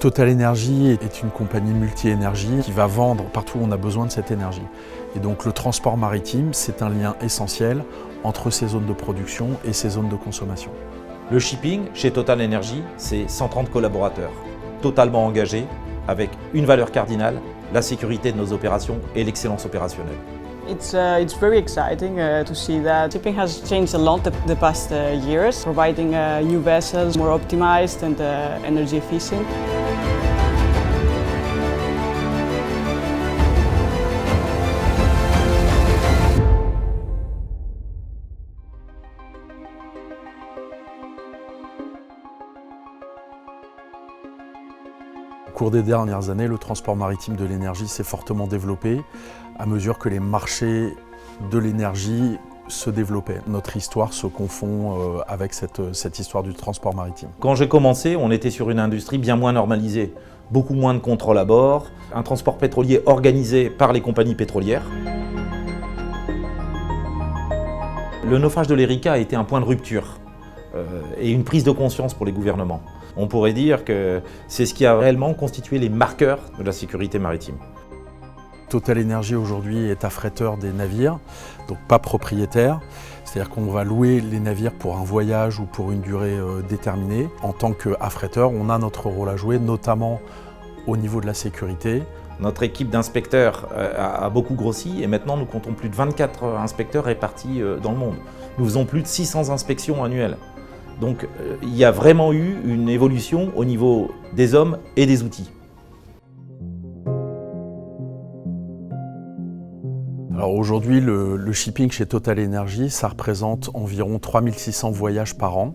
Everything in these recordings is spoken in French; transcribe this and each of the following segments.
Total Energy est une compagnie multi-énergie qui va vendre partout où on a besoin de cette énergie. Et donc le transport maritime, c'est un lien essentiel entre ces zones de production et ces zones de consommation. Le shipping, chez Total Energy, c'est 130 collaborateurs, totalement engagés, avec une valeur cardinale, la sécurité de nos opérations et l'excellence opérationnelle. It's very exciting to see that shipping has changed a lot the past years, providing new vessels, more optimized and energy efficient. Au cours des dernières années, le transport maritime de l'énergie s'est fortement développé à mesure que les marchés de l'énergie se développaient. Notre histoire se confond avec cette histoire du transport maritime. Quand j'ai commencé, on était sur une industrie bien moins normalisée, beaucoup moins de contrôle à bord, un transport pétrolier organisé par les compagnies pétrolières. Le naufrage de l'Erika a été un point de rupture et une prise de conscience pour les gouvernements. On pourrait dire que c'est ce qui a réellement constitué les marqueurs de la sécurité maritime. Total Energy aujourd'hui est affréteur des navires, donc pas propriétaire. C'est-à-dire qu'on va louer les navires pour un voyage ou pour une durée déterminée. En tant qu'affréteur, on a notre rôle à jouer, notamment au niveau de la sécurité. Notre équipe d'inspecteurs a beaucoup grossi et maintenant nous comptons plus de 24 inspecteurs répartis dans le monde. Nous faisons plus de 600 inspections annuelles. Donc il y a vraiment eu une évolution au niveau des hommes et des outils. Alors aujourd'hui, le shipping chez Total Energy, ça représente environ 3600 voyages par an,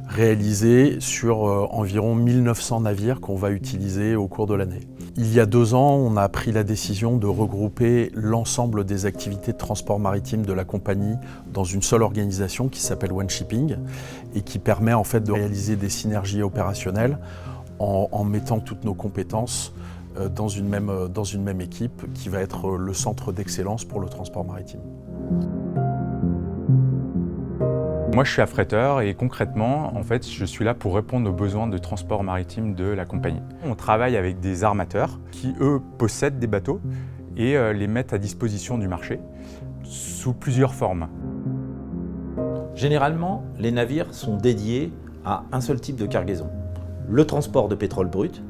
réalisés sur environ 1900 navires qu'on va utiliser au cours de l'année. Il y a 2 ans, on a pris la décision de regrouper l'ensemble des activités de transport maritime de la compagnie dans une seule organisation qui s'appelle One Shipping et qui permet en fait de réaliser des synergies opérationnelles en mettant toutes nos compétences dans une même équipe qui va être le centre d'excellence pour le transport maritime. Moi, je suis affréteur et concrètement, en fait, je suis là pour répondre aux besoins de transport maritime de la compagnie. On travaille avec des armateurs qui, eux, possèdent des bateaux et les mettent à disposition du marché sous plusieurs formes. Généralement, les navires sont dédiés à un seul type de cargaison. Le transport de pétrole brut,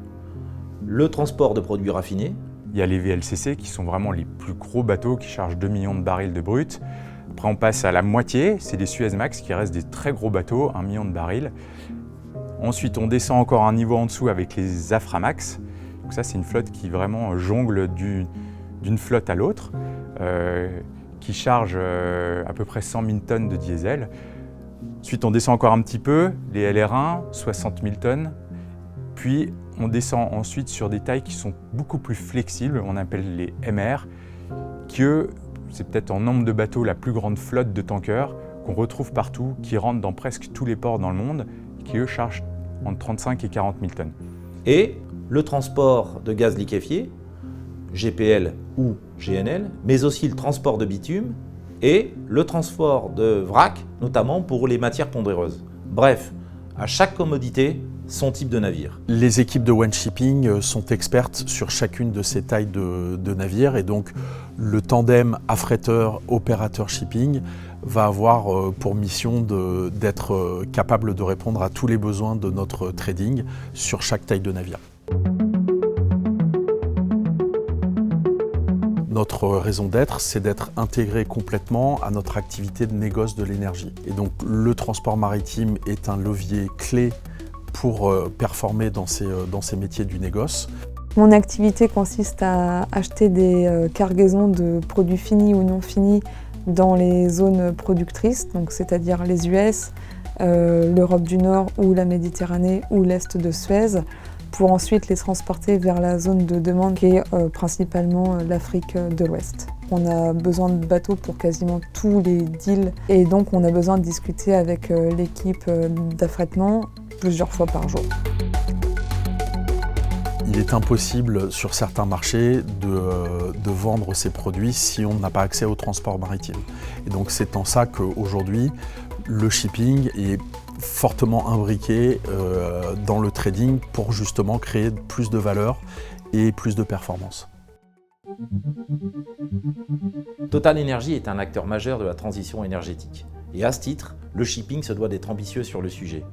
le transport de produits raffinés. Il y a les VLCC qui sont vraiment les plus gros bateaux qui chargent 2 millions de barils de brut. Après, on passe à la moitié, c'est les Suezmax qui restent des très gros bateaux, 1 million de barils. Ensuite, on descend encore un niveau en dessous avec les Aframax. Donc ça, c'est une flotte qui vraiment jongle d'une flotte à l'autre, qui charge à peu près 100 000 tonnes de diesel. Ensuite, on descend encore un petit peu, les LR1, 60 000 tonnes. Puis, on descend ensuite sur des tailles qui sont beaucoup plus flexibles, on appelle les MR, qui eux, c'est peut-être en nombre de bateaux la plus grande flotte de tankers qu'on retrouve partout, qui rentrent dans presque tous les ports dans le monde, qui eux chargent entre 35 et 40 000 tonnes. Et le transport de gaz liquéfié, GPL ou GNL, mais aussi le transport de bitume et le transport de vrac, notamment pour les matières pondéreuses. Bref, à chaque commodité, son type de navire. Les équipes de One Shipping sont expertes sur chacune de ces tailles de navires et donc le tandem affréteur-opérateur shipping va avoir pour mission d'être capable de répondre à tous les besoins de notre trading sur chaque taille de navire. Notre raison d'être, c'est d'être intégré complètement à notre activité de négoce de l'énergie. Et donc le transport maritime est un levier clé pour performer dans ces métiers du négoce. Mon activité consiste à acheter des cargaisons de produits finis ou non finis dans les zones productrices, donc c'est-à-dire les US, l'Europe du Nord ou la Méditerranée ou l'Est de Suez, pour ensuite les transporter vers la zone de demande qui est principalement l'Afrique de l'Ouest. On a besoin de bateaux pour quasiment tous les deals et donc on a besoin de discuter avec l'équipe d'affrètement plusieurs fois par jour. Il est impossible sur certains marchés de vendre ces produits si on n'a pas accès au transport maritime. Et donc c'est en ça qu'aujourd'hui, le shipping est fortement imbriqués dans le trading pour justement créer plus de valeur et plus de performance. Total Energy est un acteur majeur de la transition énergétique. Et à ce titre, le shipping se doit d'être ambitieux sur le sujet.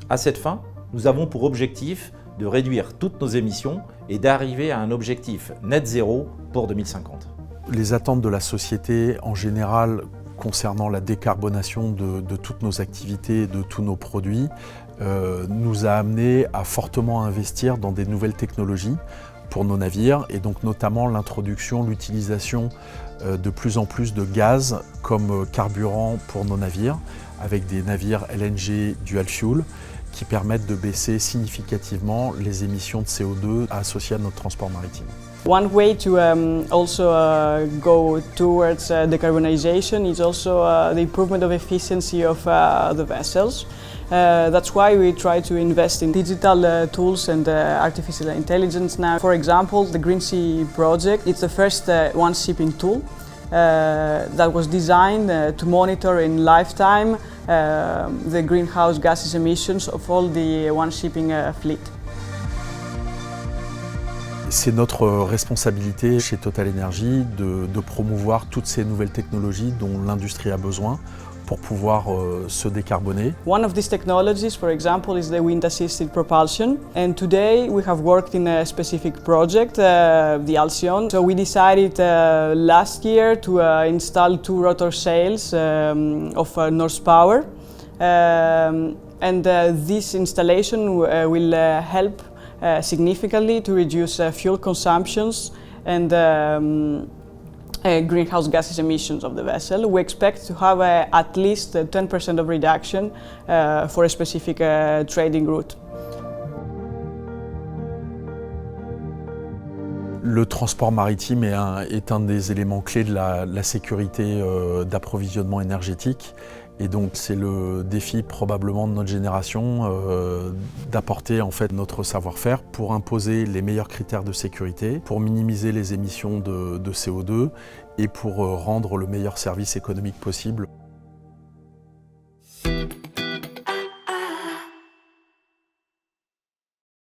À cette fin, nous avons pour objectif de réduire toutes nos émissions et d'arriver à un objectif net zéro pour 2050. Les attentes de la société en général concernant la décarbonation de toutes nos activités et de tous nos produits nous a amené à fortement investir dans des nouvelles technologies pour nos navires et donc notamment l'introduction, l'utilisation de plus en plus de gaz comme carburant pour nos navires avec des navires LNG dual fuel qui permettent de baisser significativement les émissions de CO2 associées à notre transport maritime. One way to also go towards decarbonization is also the improvement of efficiency of the vessels. That's why we try to invest in digital tools and artificial intelligence now. For example, the Green Sea project, it's the first one shipping tool that was designed to monitor in lifetime the greenhouse gases emissions of all the one shipping fleet. C'est notre responsabilité chez Total Energy de promouvoir toutes ces nouvelles technologies dont l'industrie a besoin pour pouvoir se décarboner. One of these technologies, for example, is the wind-assisted propulsion. And today we have worked in a specific project, the Alcyon. So we decided last year to install 2 rotor sails of Norse Power. This installation will help significantly to reduce fuel consumptions and greenhouse gases emissions of the vessel. We expect to have at least 10% of reduction for a specific trading route. Le transport maritime est un des éléments clés de la sécurité d'approvisionnement énergétique. Et donc c'est le défi probablement de notre génération d'apporter en fait notre savoir-faire pour imposer les meilleurs critères de sécurité, pour minimiser les émissions de CO2 et pour rendre le meilleur service économique possible.